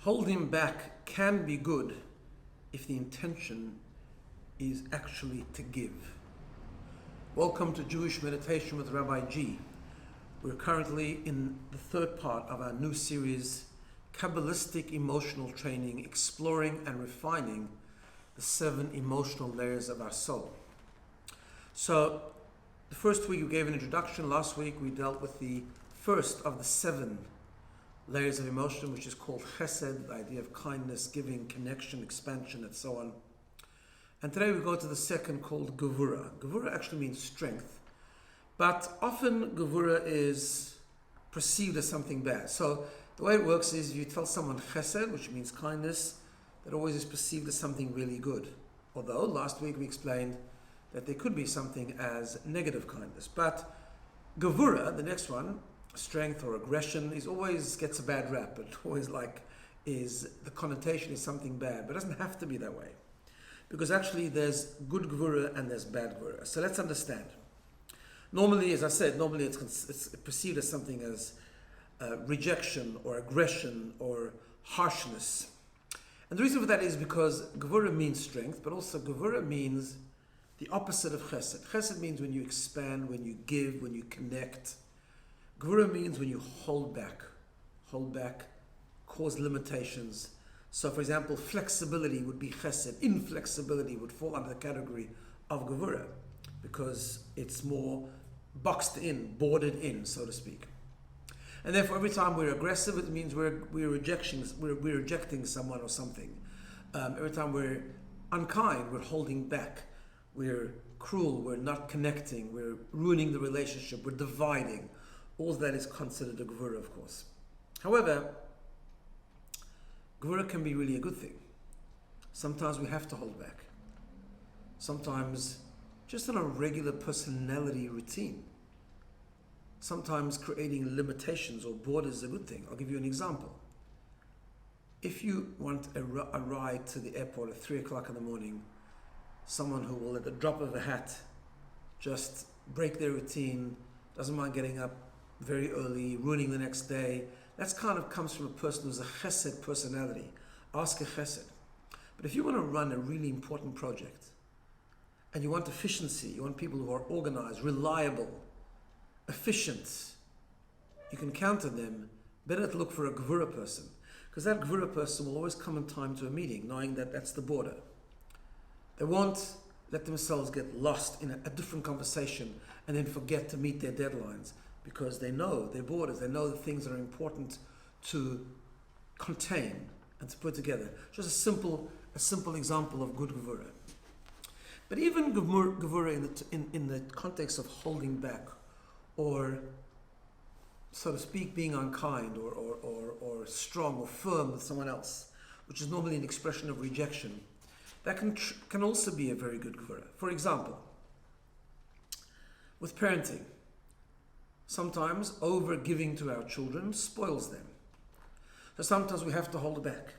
Holding back can be good if the intention is actually to give. Welcome to Jewish Meditation with Rabbi G. We're currently in the third part of our new series, Kabbalistic Emotional Training, exploring and refining the 7 emotional layers of our soul. So, the first week we gave an introduction. Last week we dealt with the first of the 7 layers of emotion, which is called chesed, the idea of kindness, giving, connection, expansion, and so on. And today we go to the second, called Gevura. Gevura actually means strength, but often Gevura is perceived as something bad. So the way it works is, if you tell someone chesed, which means kindness, that always is perceived as something really good. Although last week we explained that there could be something as negative kindness. But Gevura, the next one, strength or aggression, is always gets a bad rap. It always is the connotation is something bad, but it doesn't have to be that way, because actually there's good Gevura and there's bad Gevura. So let's understand. Normally, as I said, it's perceived as something as rejection or aggression or harshness. And the reason for that is because Gevura means strength, but also Gevura means the opposite of chesed. Chesed means when you expand, when you give, when you connect. Gevura means when you hold back, cause limitations. So for example, flexibility would be chesed. Inflexibility would fall under the category of Gevura, because it's more boxed in, boarded in, so to speak. And therefore, every time we're aggressive, it means we're rejecting someone or something. Every time we're unkind, we're holding back. We're cruel, we're not connecting, we're ruining the relationship, we're dividing. All that is considered a Gevura, of course. However, Gevura can be really a good thing. Sometimes we have to hold back. Sometimes just on a regular personality routine. Sometimes creating limitations or borders is a good thing. I'll give you an example. If you want a ride to the airport at 3 o'clock in the morning, someone who will at the drop of a hat just break their routine, doesn't mind getting up very early, ruining the next day, that's kind of comes from a person who's a chesed personality. Ask a chesed. But if you want to run a really important project, and you want efficiency, you want people who are organized, reliable, efficient, you can count on them. Better to look for a Gevura person, because that Gevura person will always come in time to a meeting, knowing that that's the border. They won't let themselves get lost in a different conversation and then forget to meet their deadlines, because they know their borders, they know the things that are important to contain and to put together. Just a simple example of good Gevura. But even Gevura in the context of holding back, or so to speak, being unkind or strong or firm with someone else, which is normally an expression of rejection, that can also be a very good Gevura. For example, with parenting, sometimes over-giving to our children spoils them. So sometimes we have to hold back.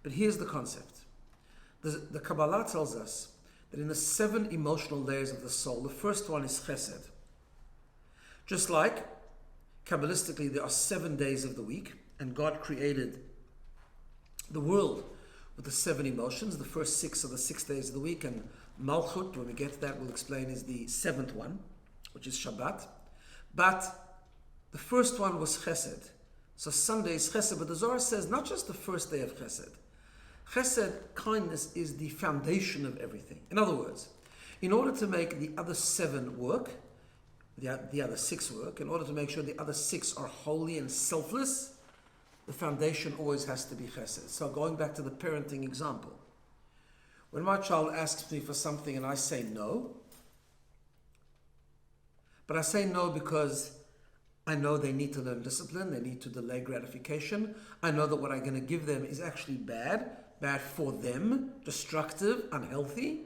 But here's the concept. The Kabbalah tells us that in the 7 emotional layers of the soul, the first one is chesed. Just like, Kabbalistically, there are 7 days of the week, and God created the world with the 7 emotions. The first 6 are the 6 days of the week, and Malchut, when we get to that, we'll explain, is the 7th one, which is Shabbat. But the first one was chesed. So Sunday is chesed, but the Zohar says not just the first day of chesed. Chesed, kindness, is the foundation of everything. In other words, in order to make the other 7 work, the other 6 work, in order to make sure the other 6 are holy and selfless, the foundation always has to be chesed. So going back to the parenting example, when my child asks me for something and I say no, but I say no because I know they need to learn discipline, they need to delay gratification, I know that what I'm going to give them is actually bad for them, destructive, unhealthy.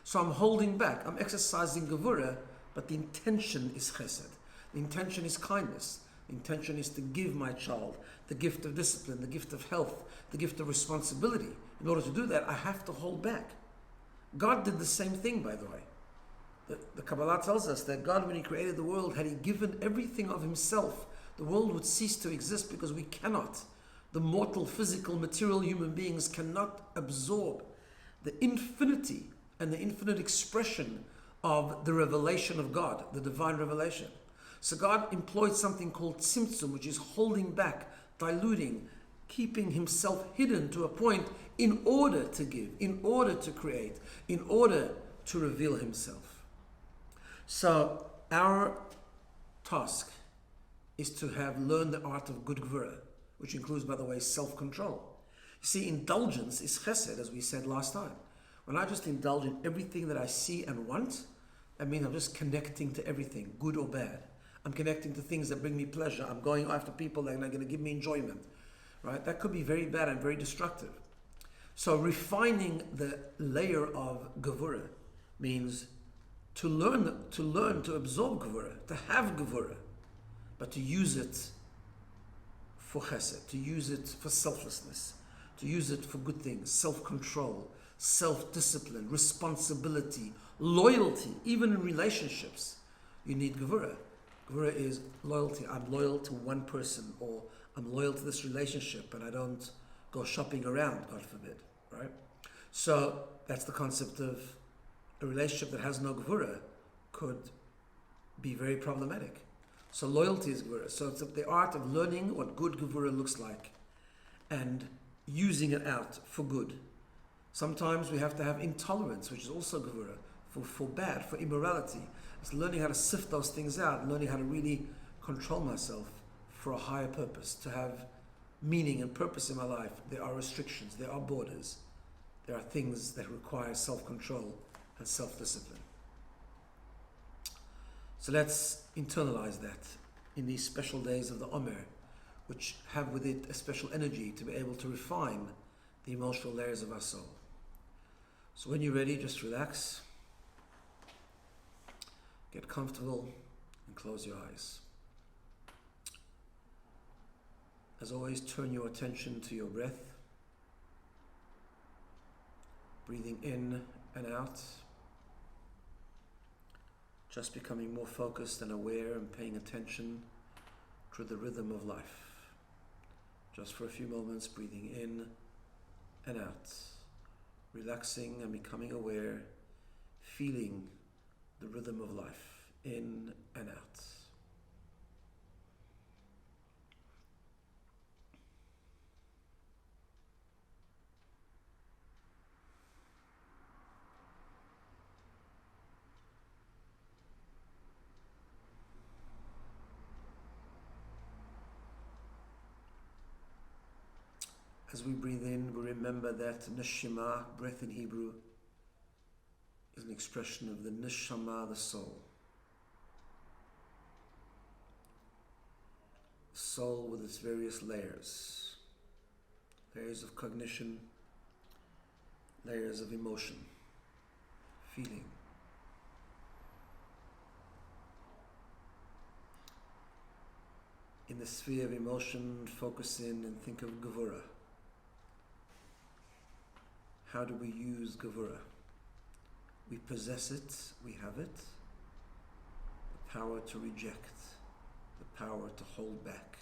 So I'm holding back, I'm exercising Gevura, but the intention is chesed. The intention is kindness. The intention is to give my child the gift of discipline, the gift of health, the gift of responsibility. In order to do that, I have to hold back. God did the same thing, by the way. The Kabbalah tells us that God, when He created the world, had He given everything of Himself, the world would cease to exist, because we cannot The mortal, physical, material human beings cannot absorb the infinity and the infinite expression of the revelation of God, the divine revelation. So God employed something called tzimtzum, which is holding back, diluting, keeping himself hidden to a point in order to give, in order to create, in order to reveal himself. So our task is to have learned the art of good Gevura, which includes, by the way, self-control. You see, indulgence is chesed, as we said last time. When I just indulge in everything that I see and want, I mean I'm just connecting to everything, good or bad. I'm connecting to things that bring me pleasure. I'm going after people that are going to give me enjoyment. Right? That could be very bad and very destructive. So refining the layer of Gevura means to learn to absorb Gevura, to have Gevura, but to use it for chesed, to use it for selflessness, to use it for good things, self-control, self-discipline, responsibility, loyalty. Even in relationships, you need Gevura. Gevura is loyalty. I'm loyal to one person, or I'm loyal to this relationship, and I don't go shopping around, God forbid, right? So that's the concept of a relationship that has no Gevura could be very problematic. So loyalty is Gevura. So it's the art of learning what good Gevura looks like and using it out for good. Sometimes we have to have intolerance, which is also Gevura, for bad, for immorality. It's learning how to sift those things out, learning how to really control myself for a higher purpose, to have meaning and purpose in my life. There are restrictions, there are borders, there are things that require self-control and self-discipline. So let's internalize that in these special days of the Omer, which have with it a special energy to be able to refine the emotional layers of our soul. So when you're ready, just relax, get comfortable, and close your eyes. As always, turn your attention to your breath, breathing in and out, just becoming more focused and aware and paying attention to the rhythm of life. Just for a few moments, breathing in and out, relaxing and becoming aware, feeling the rhythm of life in and out. As we breathe in, we remember that neshama, breath in Hebrew, is an expression of the neshama, the soul. The soul with its various layers. Layers of cognition, layers of emotion, feeling. In the sphere of emotion, focus in and think of Gevura. How do we use Gevura? We possess it, we have it. The power to reject, the power to hold back.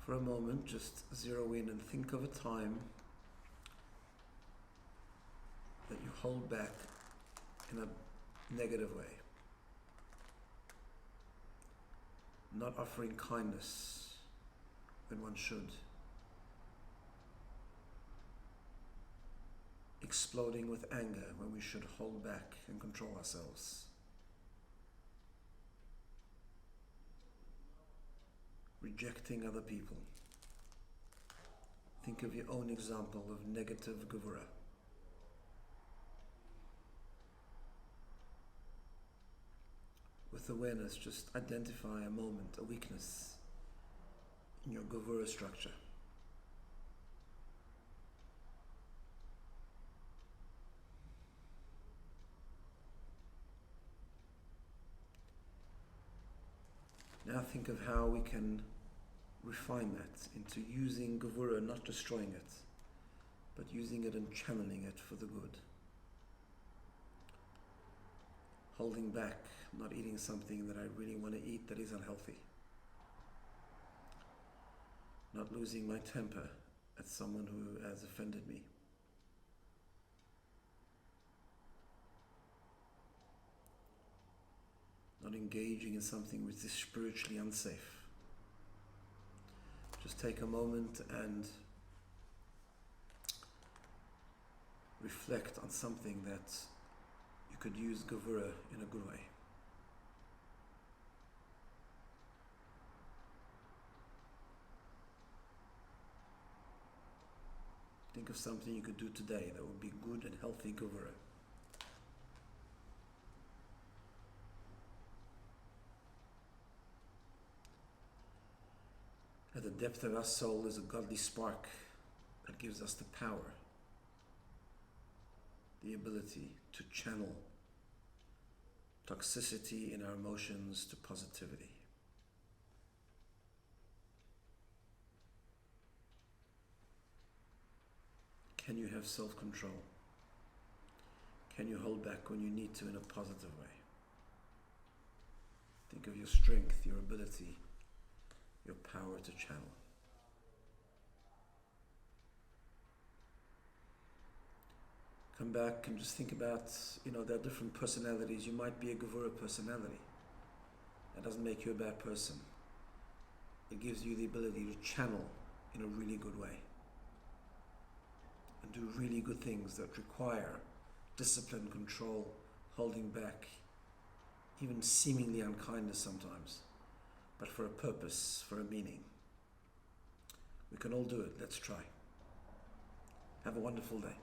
For a moment, just zero in and think of a time that you hold back in a negative way. Not offering kindness when one should. Exploding with anger when we should hold back and control ourselves. Rejecting other people. Think of your own example of negative Gevura. With awareness, just identify a moment, a weakness in your Gevura structure. Now think of how we can refine that into using Gevura, not destroying it, but using it and channeling it for the good. holding back, not eating something that I really want to eat that is unhealthy, not losing my temper at someone who has offended me, not engaging in something which is spiritually unsafe. Just take a moment and reflect on something that you could use Gevura in a good way. Think of something you could do today that would be good and healthy Gevura. At the depth of our soul is a godly spark that gives us the power, the ability to channel toxicity in our emotions to positivity. Can you have self-control? Can you hold back when you need to in a positive way? Think of your strength, your ability, your power to channel. Come back and just think about, there are different personalities. You might be a Gevura personality. That doesn't make you a bad person. It gives you the ability to channel in a really good way and do really good things that require discipline, control, holding back, even seemingly unkindness sometimes, but for a purpose, for a meaning. We can all do it. Let's try. Have a wonderful day.